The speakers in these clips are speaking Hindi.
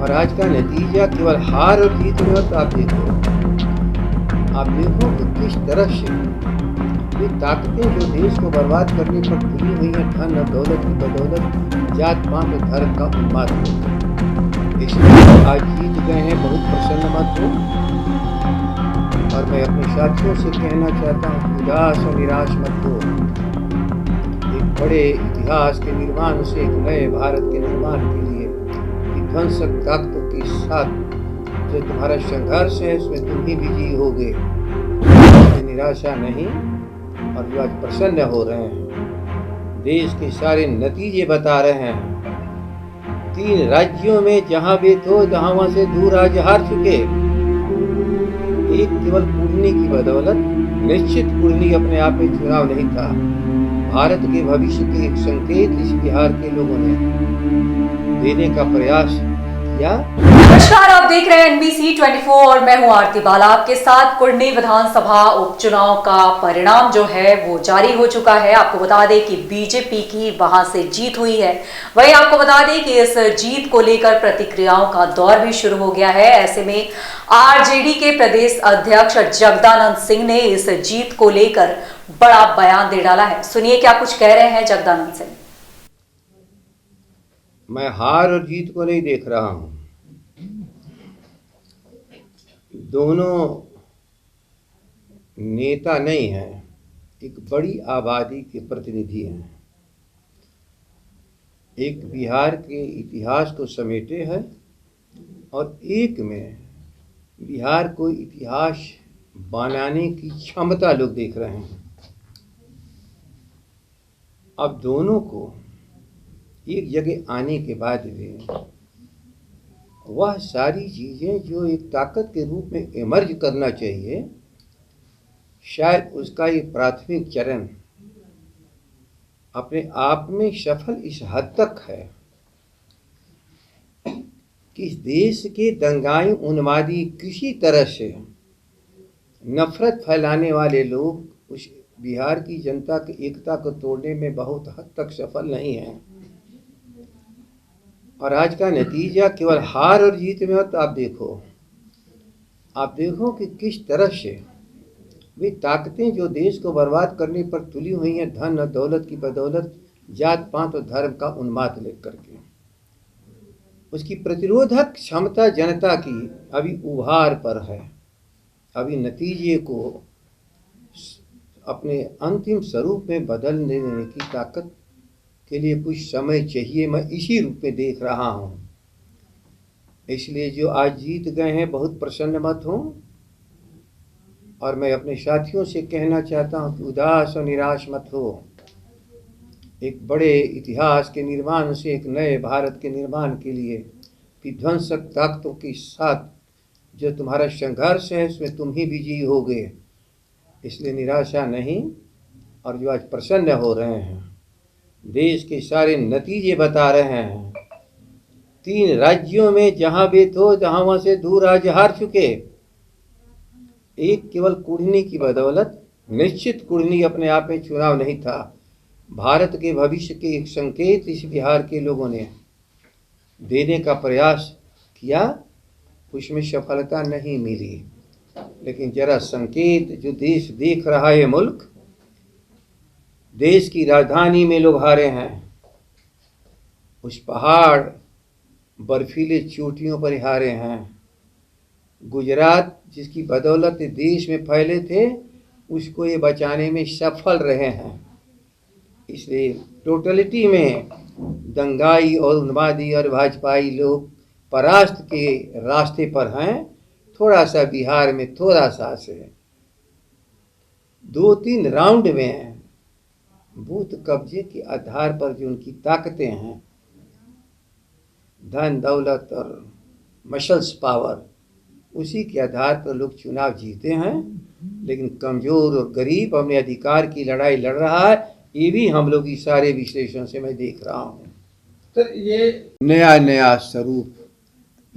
और आज का नतीजा केवल हार और जीत में हो। तो आप देखो कि किस तरह से ये ताकतें जो देश को बर्बाद करने पर तुली हुई हैं, धन और दौलत की बदौलत जात पात और धर्म का उन्माद हो। इसलिए आज जीत गए हैं, बहुत प्रसन्न मत हो। और मैं अपने साथियों से कहना चाहता हूँ, उदास और निराश मत हो। एक बड़े इतिहास के निर्माण से, एक नए भारत के निर्माण के लिए विध्वंसक ताकतों के साथ जो तुम्हारा संघर्ष है, उसमें तुम ही विजयी होगे। निराशा नहीं। और जो आज प्रसन्न हो रहे हैं, देश के सारे नतीजे बता रहे हैं। 3 राज्यों में जहां भी तो जहां वहां से दूर आज हार चुके। एक केवल कुर्नी की बदौलत, निश्चित कुर्नी अपने आप में चुनाव नहीं था। भारत के भविष्य के एक संकेत इस बिहार के लोगों ने देने का प्रयास किया। नमस्कार, आप देख रहे हैं NBC 24 और मैं हूं आरती बाला आपके साथ। कुर्नी विधानसभा उपचुनाव का परिणाम जो है वो जारी हो चुका है। आपको बता दें कि बीजेपी की वहां से जीत हुई है। वहीं आपको बता दें कि इस जीत को लेकर प्रतिक्रियाओं का दौर भी शुरू हो गया है। ऐसे में आरजेडी के प्रदेश अध्यक्ष जगदानंद सिंह ने इस जीत को लेकर बड़ा बयान दे डाला है। सुनिए क्या कुछ कह रहे हैं जगदानंद सिंह। मैं हार और जीत को नहीं देख रहा हूं। दोनों नेता नहीं हैं, एक बड़ी आबादी के प्रतिनिधि हैं। एक बिहार के इतिहास को समेटे हैं और एक में बिहार को इतिहास बनाने की क्षमता लोग देख रहे हैं। अब दोनों को एक जगह आने के बाद भी वह सारी चीज़ें जो एक ताकत के रूप में इमर्ज करना चाहिए, शायद उसका ये प्राथमिक चरण अपने आप में सफल इस हद तक है कि इस देश के दंगाई उन्मादी किसी तरह से नफरत फैलाने वाले लोग उस बिहार की जनता की एकता को तोड़ने में बहुत हद तक सफल नहीं हैं। और आज का नतीजा केवल हार और जीत में हो। तो आप देखो कि किस तरह से वे ताकतें जो देश को बर्बाद करने पर तुली हुई हैं, धन और दौलत की बदौलत जात पात और धर्म का उन्माद लेकर के, उसकी प्रतिरोधक क्षमता जनता की अभी उभार पर है। अभी नतीजे को अपने अंतिम स्वरूप में बदल देने की ताकत के लिए कुछ समय चाहिए। मैं इसी रूप में देख रहा हूँ। इसलिए जो आज जीत गए हैं, बहुत प्रसन्न मत हो। और मैं अपने साथियों से कहना चाहता हूँ कि उदास और निराश मत हो। एक बड़े इतिहास के निर्माण से, एक नए भारत के निर्माण के लिए विध्वंसक ताकतों के साथ जो तुम्हारा संघर्ष है, उसमें तुम ही विजयी होगे। इसलिए निराशा नहीं। और जो आज प्रसन्न हो रहे हैं, देश के सारे नतीजे बता रहे हैं। 3 राज्यों में जहां भी तो जहां वहां से दूर आज हार चुके। एक केवल कुर्नी की बदौलत, निश्चित कुर्नी अपने आप में चुनाव नहीं था। भारत के भविष्य के एक संकेत इस बिहार के लोगों ने देने का प्रयास किया। उसमें सफलता नहीं मिली, लेकिन जरा संकेत जो देश देख रहा है, मुल्क, देश की राजधानी में लोग हारे हैं। उस पहाड़ बर्फीले चोटियों पर हारे हैं। गुजरात जिसकी बदौलत देश में फैले थे, उसको ये बचाने में सफल रहे हैं। इसलिए टोटलिटी में दंगाई और उन्मादी और भाजपाई लोग परास्त के रास्ते पर हैं। थोड़ा सा बिहार में थोड़ा सा से 2-3 राउंड में बूथ कब्जे के आधार पर जो उनकी ताकतें हैं, धन दौलत और मसल्स पावर, उसी के आधार पर लोग चुनाव जीते हैं। लेकिन कमज़ोर और गरीब अपने अधिकार की लड़ाई लड़ रहा है। ये भी हम लोग इस सारे विश्लेषण से मैं देख रहा हूँ। तो ये नया स्वरूप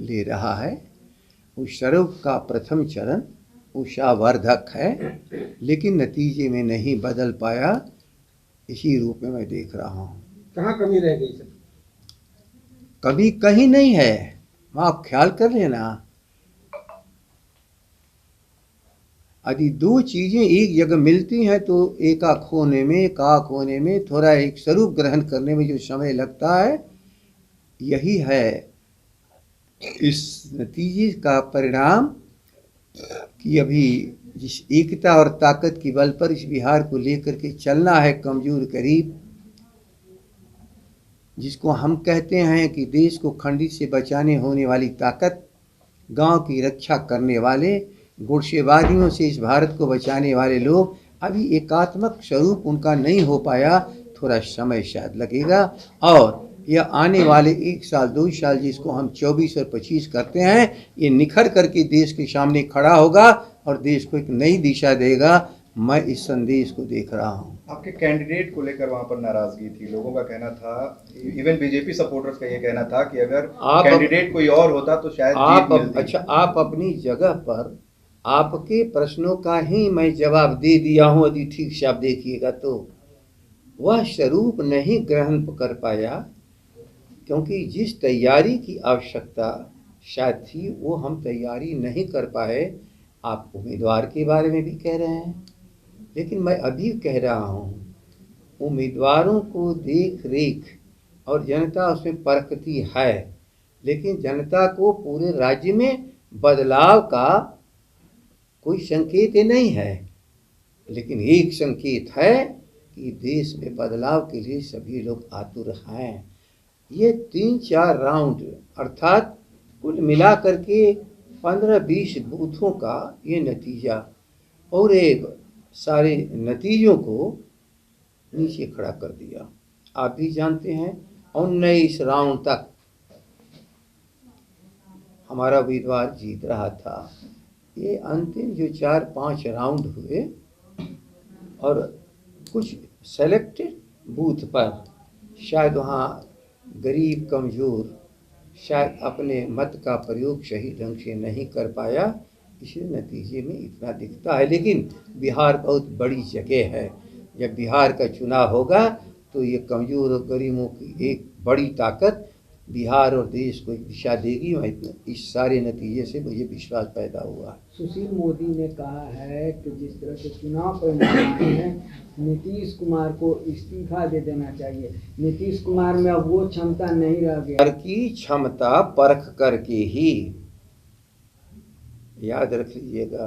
ले रहा है। उस स्वरूप का प्रथम चरण उषावर्धक है, लेकिन नतीजे में नहीं बदल पाया। इसी रूप में मैं देख रहा हूँ। कहाँ कमी रह गई सर? कभी कहीं नहीं है। आप ख्याल कर लेना, यदि दो चीजें एक जगह मिलती हैं तो एक आँख होने में थोड़ा एक स्वरूप ग्रहण करने में जो समय लगता है, यही है इस नतीजे का परिणाम कि अभी जिस एकता और ताकत की बल पर इस बिहार को लेकर के चलना है कमजोर करीब, जिसको हम कहते हैं कि देश को खंडित से बचाने होने वाली ताकत, गांव की रक्षा करने वाले, गुटसेवादियों से इस भारत को बचाने वाले लोग, अभी एकात्मक स्वरूप उनका नहीं हो पाया, थोड़ा समय शायद लगेगा। और यह आने वाले 1 साल 2 साल जिसको हम 24 और 25 करते हैं, ये निखर करके देश के सामने खड़ा होगा और देश को एक नई दिशा देगा। मैं इस संदेश को देख रहा हूँ। आपके कैंडिडेट को लेकर वहां पर नाराजगी थी, लोगों का कहना था, इवन बीजेपी सपोर्टर्स का ये कहना था कि अगर कैंडिडेट कोई और होता तो शायद जीत मिलती। अच्छा, आप अपनी जगह पर आपके प्रश्नों का ही मैं जवाब दे दिया हूँ, यदि ठीक से आप देखिएगा तो वह स्वरूप नहीं ग्रहण कर पाया, क्योंकि जिस तैयारी की आवश्यकता शायद थी वो हम तैयारी नहीं कर पाए। आप उम्मीदवार के बारे में भी कह रहे हैं, लेकिन मैं अभी कह रहा हूँ उम्मीदवारों को देख रेख और जनता उसमें परखती है, लेकिन जनता को पूरे राज्य में बदलाव का कोई संकेत नहीं है। लेकिन एक संकेत है कि देश में बदलाव के लिए सभी लोग आतुर हैं। ये 3-4 राउंड अर्थात कुल मिला करके 15-20 बूथों का ये नतीजा और एक सारे नतीजों को नीचे खड़ा कर दिया। आप भी जानते हैं 19 राउंड तक हमारा उम्मीदवार जीत रहा था। ये अंतिम जो 4-5 राउंड हुए और कुछ सेलेक्टेड बूथ पर शायद वहाँ गरीब कमज़ोर शायद अपने मत का प्रयोग सही ढंग से नहीं कर पाया, इसलिए नतीजे में इतना दिखता है। लेकिन बिहार बहुत बड़ी जगह है, जब बिहार का चुनाव होगा तो ये कमज़ोर और गरीबों की एक बड़ी ताकत बिहार और देश को एक दिशा देगी। इस सारे नतीजे से मुझे विश्वास पैदा हुआ। सुशील मोदी ने कहा है कि जिस तरह से चुनाव परिणाम आए हैं, नीतीश कुमार को इस्तीफा दे देना चाहिए। नीतीश कुमार में अब वो क्षमता नहीं रह गई की क्षमता परख करके ही, याद रख लीजिएगा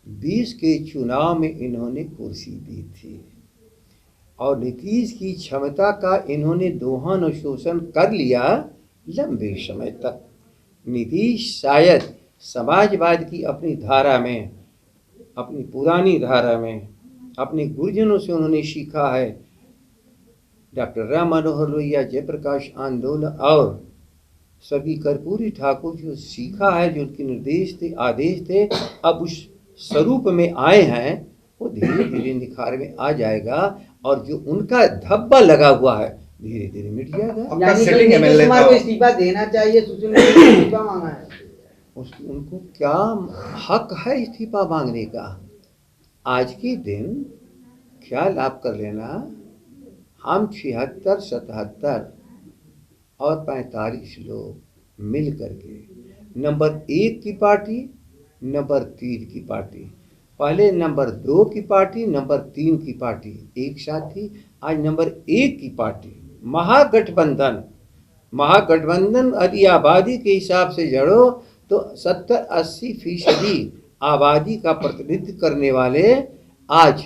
20 के चुनाव में इन्होंने कुर्सी दी थी और नीतीश की क्षमता का इन्होंने दोहन और शोषण कर लिया लंबे समय तक। नीतीश शायद समाजवाद की अपनी धारा में, अपनी पुरानी धारा में, अपने गुरुजनों से उन्होंने सीखा है, डॉक्टर राम मनोहर लोहिया, जयप्रकाश आंदोलन और सभी कर्पूरी ठाकुर जो सीखा है, जो उनके निर्देश थे, आदेश थे, अब उस स्वरूप में आए हैं, वो धीरे धीरे निखार में आ जाएगा और जो उनका धब्बा लगा हुआ है धीरे धीरे मिट जाएगा। यानी कि नीतीश कुमार को इस्तीफा देना चाहिए, सुशील मोदी ने इस्तीफा मांगा है। उनको क्या हक है इस्तीफा मांगने का? आज के दिन ख्याल आप कर लेना, हम 76, 77 और 45 लोग मिल करके नंबर 1 की पार्टी, नंबर 3 की पार्टी, पहले नंबर 2 की पार्टी, नंबर 3 की पार्टी एक साथ थी। आज नंबर 1 की पार्टी महागठबंधन यदि आबादी के हिसाब से जड़ो तो 70-80% आबादी का प्रतिनिधित्व करने वाले आज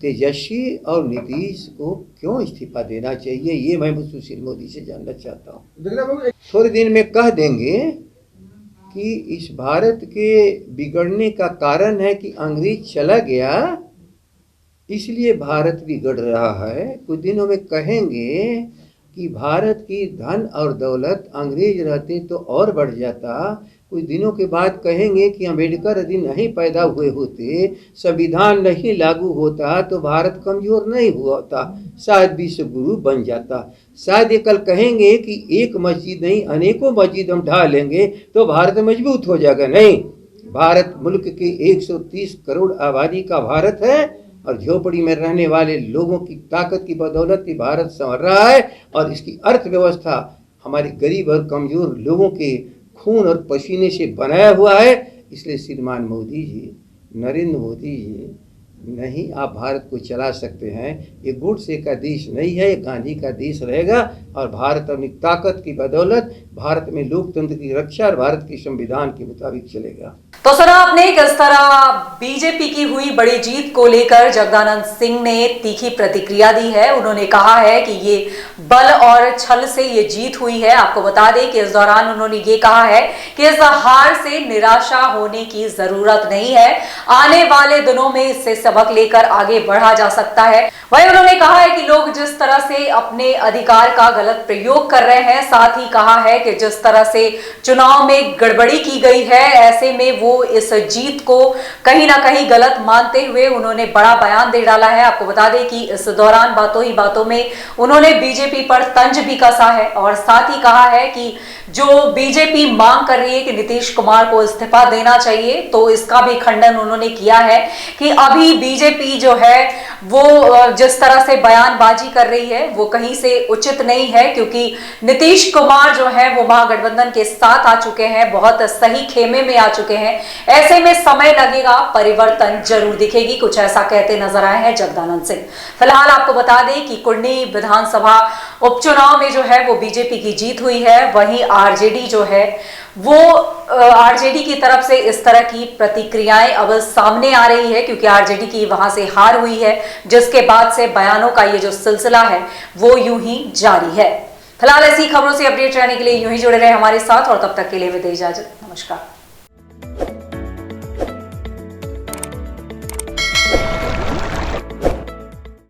तेजस्वी और नीतीश को क्यों इस्तीफा देना चाहिए, ये मैं सुशील मोदी से जानना चाहता हूँ। थोड़े दिन में कह देंगे कि इस भारत के बिगड़ने का कारण है कि अंग्रेज चला गया, इसलिए भारत बिगड़ रहा है। कुछ दिनों में कहेंगे कि भारत की धन और दौलत अंग्रेज रहते तो और बढ़ जाता। कुछ दिनों के बाद कहेंगे कि अम्बेडकर यदि नहीं पैदा हुए होते, संविधान नहीं लागू होता तो भारत कमजोर नहीं हुआ होता, शायद विश्व गुरु बन जाता। शायद ये कल कहेंगे कि एक मस्जिद नहीं अनेकों मस्जिद हम ढा लेंगे तो भारत मजबूत हो जाएगा। नहीं, भारत मुल्क के 130 करोड़ आबादी का भारत है और झोपड़ी में रहने वाले लोगों की ताकत की बदौलत ही भारत संवर रहा है और इसकी अर्थव्यवस्था हमारे गरीब और कमजोर लोगों के खून और पसीने से बनाया हुआ है। इसलिए श्रीमान मोदी जी, नरेंद्र मोदी जी, नहीं आप भारत को चला सकते हैं। ये गुडसे का देश नहीं है, ये गांधी का देश रहेगा। और भारत अपनी ताकत की बदौलत भारत में लोकतंत्र की रक्षा और भारत के संविधान के मुताबिक चलेगा। तो सुना आपने किस तरह बीजेपी की हुई बड़ी जीत को लेकर जगदानंद सिंह ने तीखी प्रतिक्रिया दी है। उन्होंने कहा है कि ये बल और छल से ये जीत हुई है। आपको बता दें कि इस दौरान उन्होंने ये कहा है कि इस हार से निराशा होने की जरूरत नहीं है, आने वाले दिनों में इससे सबक लेकर आगे बढ़ा जा सकता है। वहीं उन्होंने कहा है कि लोग जिस तरह से अपने अधिकार का गलत प्रयोग कर रहे हैं, साथ ही कहा है कि जिस तरह से चुनाव में गड़बड़ी की गई है, ऐसे में वो इस जीत को कहीं ना कहीं गलत मानते हुए उन्होंने बड़ा बयान दे डाला है। आपको बता दें कि इस दौरान बातों ही बातों में उन्होंने बीजेपी पर तंज भी कसा है और साथ ही कहा है कि जो बीजेपी मांग कर रही है कि नीतीश कुमार को इस्तीफा देना चाहिए, तो इसका भी खंडन उन्होंने किया है कि अभी बीजेपी जो है वो जिस तरह से बयानबाजी कर रही है वो कहीं से उचित नहीं है, क्योंकि नीतीश कुमार जो है वो महागठबंधन के साथ आ चुके हैं, बहुत सही खेमे में आ चुके हैं। ऐसे में समय लगेगा, परिवर्तन जरूर दिखेगी, कुछ ऐसा कहते नजर आए हैं जगदानंद सिंह। फिलहाल आपको बता दें कि कुर्नी विधानसभा उपचुनाव में जो है वो बीजेपी की जीत हुई है। वहीं आरजेडी जो है वो आरजेडी की तरफ से इस तरह की प्रतिक्रियाएं अब सामने आ रही है, क्योंकि आरजेडी की वहां से हार हुई है, जिसके बाद से बयानों का ये जो सिलसिला है वो यूं ही जारी है। फिलहाल ऐसी खबरों से अपडेट रहने के लिए यूं ही जुड़े रहे हमारे साथ और तब तक के लिए विदा इजाजत। नमस्कार।